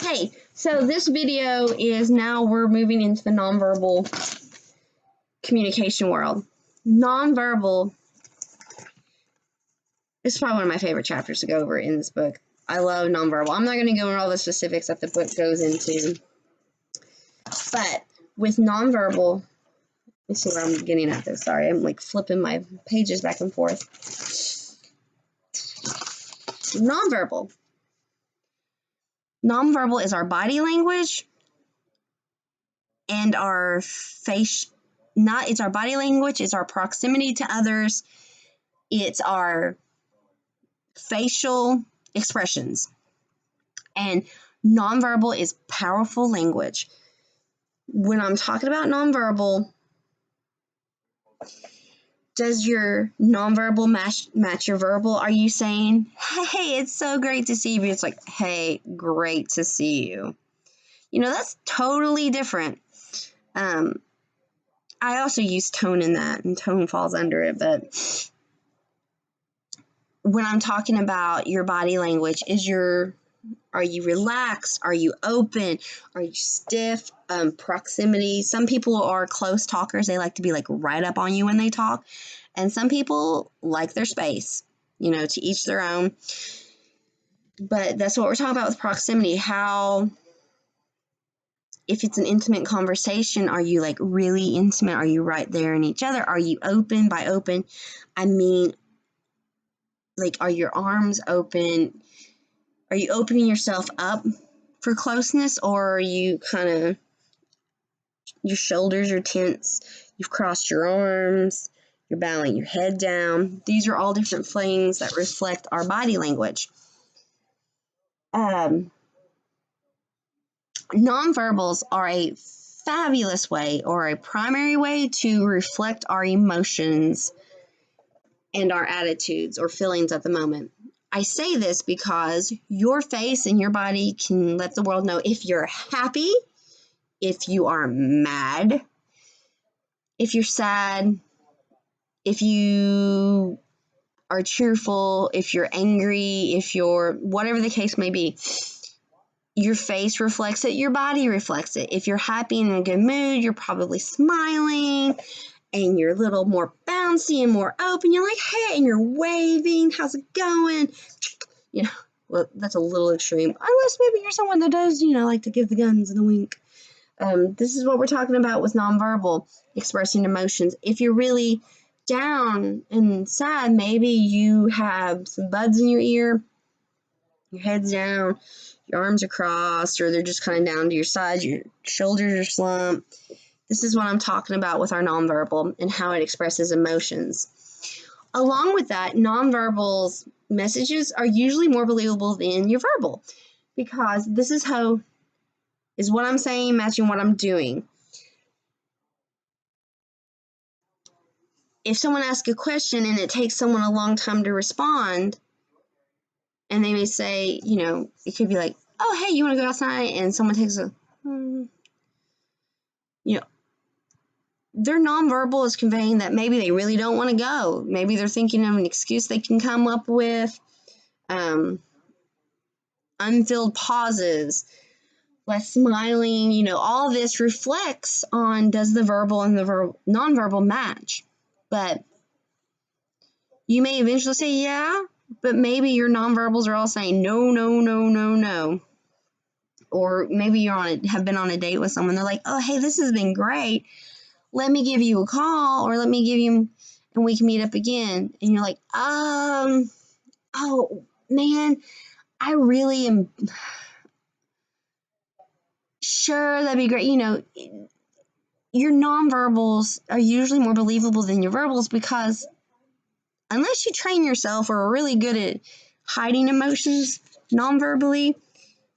Hey, so this video is now we're moving into the nonverbal communication world. Nonverbal is probably one of my favorite chapters to go over in this book. I love nonverbal. I'm not going to go into all the specifics that the book goes into, but with nonverbal, let's see where I'm getting at this. Sorry, I'm like flipping my pages back and forth. Nonverbal. Nonverbal is our body language and our face. It's our body language, it's our proximity to others, it's our facial expressions. And nonverbal is powerful language. When I'm talking about nonverbal, does your nonverbal match your verbal? Are you saying, hey, it's so great to see you? It's like, hey, great to see you. You know, that's totally different. I also use tone in that, and tone falls under it, but when I'm talking about your body language, are you relaxed? Are you open? Are you stiff? Proximity. Some people are close talkers. They like to be like right up on you when they talk. And some people like their space, you know, to each their own. But that's what we're talking about with proximity. If it's an intimate conversation, are you like really intimate? Are you right there in each other? Are you open? By open, I mean, like, are your arms open? Are you opening yourself up for closeness, or are you kind of, your shoulders are tense, you've crossed your arms, you're bowing your head down? These are all different things that reflect our body language. Nonverbals are a fabulous way, or a primary way, to reflect our emotions and our attitudes or feelings at the moment. I say this because your face and your body can let the world know if you're happy, if you are mad, if you're sad, if you are cheerful, if you're angry, if you're whatever the case may be. Your face reflects it, your body reflects it. If you're happy and in a good mood, you're probably smiling and you're a little more bouncy and more open. You're like, hey, and you're waving. How's it going? You know, well, that's a little extreme. Unless maybe you're someone that does, you know, like to give the guns and the wink. This is what we're talking about with nonverbal expressing emotions. If you're really down and sad, maybe you have some buds in your ear, your head's down, your arms are crossed, or they're just kind of down to your sides, your shoulders are slumped. This is what I'm talking about with our nonverbal and how it expresses emotions. Along with that, nonverbal's messages are usually more believable than your verbal, because this is what I'm saying matching what I'm doing. If someone asks a question and it takes someone a long time to respond, and they may say, you know, it could be like, oh, hey, you want to go outside? And someone takes you know, their nonverbal is conveying that maybe they really don't want to go. Maybe they're thinking of an excuse they can come up with. Unfilled pauses, less smiling, you know, all this reflects on, does the verbal and the nonverbal match? But you may eventually say, yeah, but maybe your nonverbals are all saying no, no, no, no, no. Or maybe have been on a date with someone. They're like, oh, hey, this has been great. Let me give you a call, or let me give you, and we can meet up again. And you're like, oh, man, I really am sure, that'd be great. You know, your nonverbals are usually more believable than your verbals, because unless you train yourself or are really good at hiding emotions nonverbally,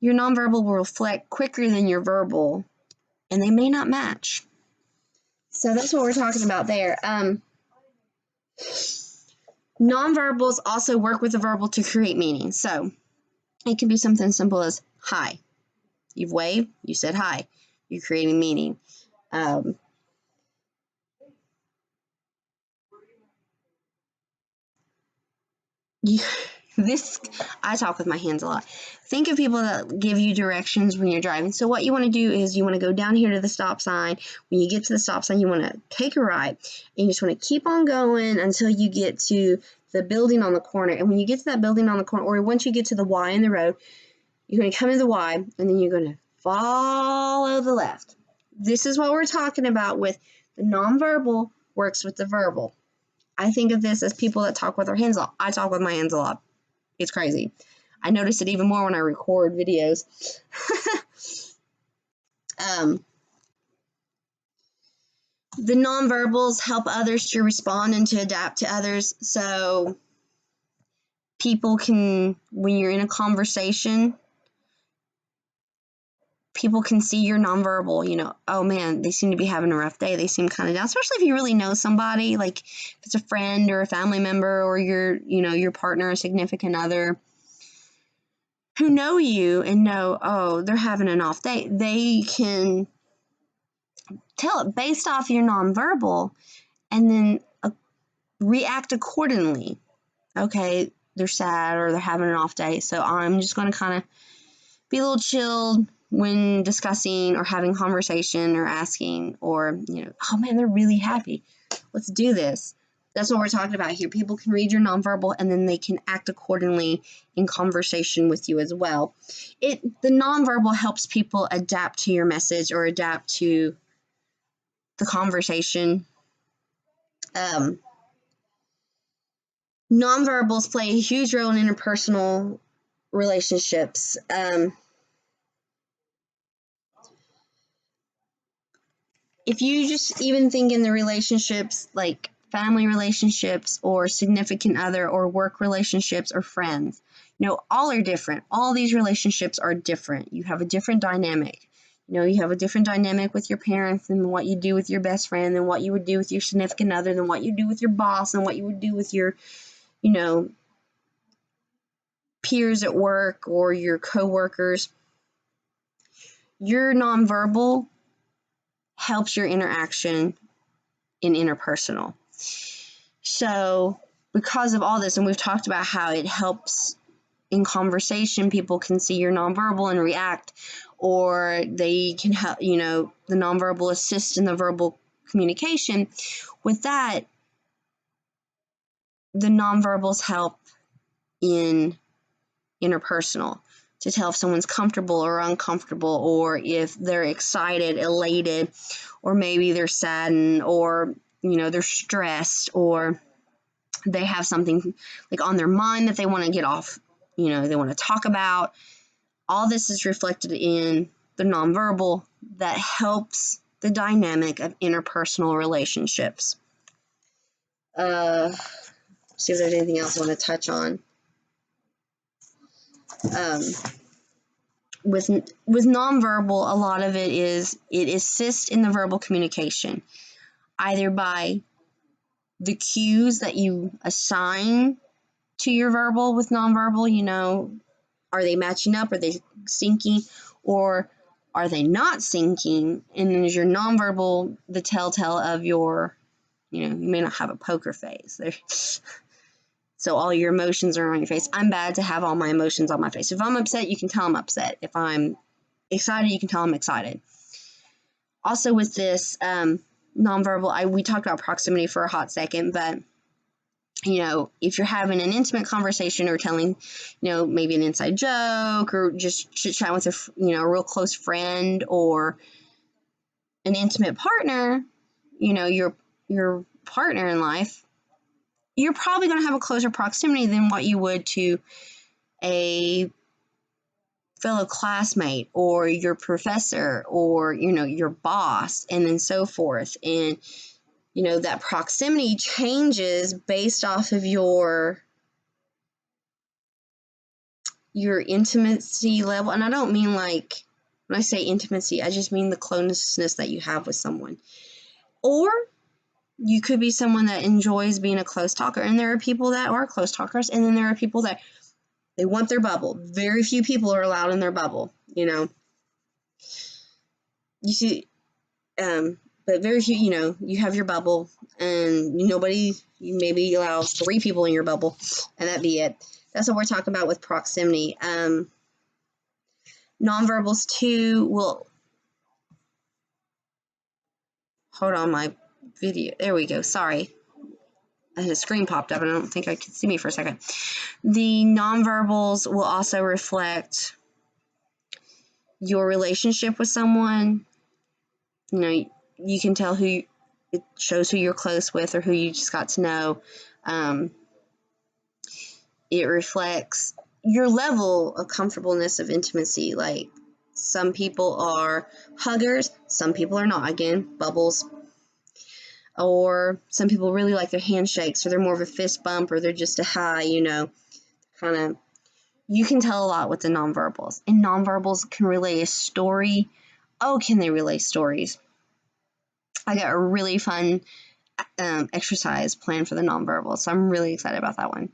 your nonverbal will reflect quicker than your verbal, and they may not match. So that's what we're talking about there. Nonverbals also work with the verbal to create meaning. So it can be something simple as hi. You've waved, you said hi. You're creating meaning. I talk with my hands a lot. Think of people that give you directions when you're driving. So what you want to do is you want to go down here to the stop sign. When you get to the stop sign, you want to take a right, and you just want to keep on going until you get to the building on the corner. And when you get to that building on the corner, or once you get to the Y in the road, you're going to come to the Y, and then you're going to follow the left. This is what we're talking about with the nonverbal works with the verbal. I think of this as people that talk with their hands a lot. I talk with my hands a lot. It's crazy. I notice it even more when I record videos. The nonverbals help others to respond and to adapt to others. So people can, when you're in a conversation, people can see your nonverbal, you know, oh man, they seem to be having a rough day. They seem kind of down, especially if you really know somebody, like if it's a friend or a family member or your partner or significant other who know you and know, oh, they're having an off day. They can tell it based off your nonverbal and then react accordingly. Okay, they're sad or they're having an off day, so I'm just going to kind of be a little chilled when discussing or having conversation or asking, or, oh man, they're really happy. Let's do this. That's what we're talking about here. People can read your nonverbal and then they can act accordingly in conversation with you as well. The nonverbal helps people adapt to your message or adapt to the conversation. Nonverbals play a huge role in interpersonal relationships. If you just even think in the relationships, like family relationships or significant other or work relationships or friends, all are different. All these relationships are different. You have a different dynamic. You have a different dynamic with your parents than what you do with your best friend, than what you would do with your significant other, than what you do with your boss, and what you would do with your, peers at work or your coworkers. Your nonverbal helps your interaction in interpersonal. So because of all this, and we've talked about how it helps in conversation, people can see your nonverbal and react, or they can help, the nonverbal assist in the verbal communication. With that, the nonverbals help in interpersonal to tell if someone's comfortable or uncomfortable, or if they're excited, elated, or maybe they're saddened, or they're stressed, or they have something like on their mind that they want to get off, they want to talk about. All this is reflected in the nonverbal that helps the dynamic of interpersonal relationships. See if there's anything else I want to touch on. With nonverbal, a lot of it assists in the verbal communication, either by the cues that you assign to your verbal with nonverbal. Are they matching up? Are they syncing? Or are they not syncing? And then is your nonverbal the telltale of your, you may not have a poker face. So all your emotions are on your face. I'm bad to have all my emotions on my face. If I'm upset, you can tell I'm upset. If I'm excited, you can tell I'm excited. Also with this nonverbal, we talked about proximity for a hot second, but if you're having an intimate conversation or telling, maybe an inside joke, or just chit-chat with a real close friend or an intimate partner, your partner in life, you're probably going to have a closer proximity than what you would to a fellow classmate or your professor or, your boss, and then so forth. And, that proximity changes based off of your intimacy level. And I don't mean like, when I say intimacy, I just mean the closeness that you have with someone. Or you could be someone that enjoys being a close talker, and there are people that are close talkers, and then there are people that they want their bubble. Very few people are allowed in their bubble, You see, but very few, you have your bubble, and you maybe allow 3 people in your bubble, and that'd be it. That's what we're talking about with proximity. Nonverbals too will, hold on, my video, there we go, sorry. A screen popped up and I don't think I could see me for a second. The nonverbals will also reflect your relationship with someone. You know, you can tell it shows who you're close with or who you just got to know. It reflects your level of comfortableness of intimacy. Like, some people are huggers, some people are not. Again, bubbles. Or some people really like their handshakes, or they're more of a fist bump, or they're just a hi, you know, kind of. You can tell a lot with the nonverbals. And nonverbals can relay a story. Oh, can they relay stories? I got a really fun exercise planned for the nonverbals, so I'm really excited about that one.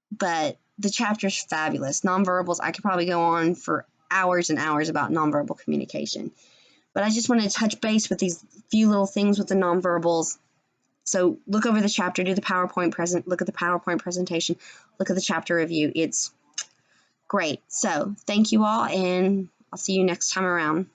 But the chapter's fabulous. Nonverbals, I could probably go on for hours and hours about nonverbal communication. But I just wanted to touch base with these few little things with the nonverbals. So look over the chapter, look at the PowerPoint presentation, look at the chapter review. It's great. So thank you all, and I'll see you next time around.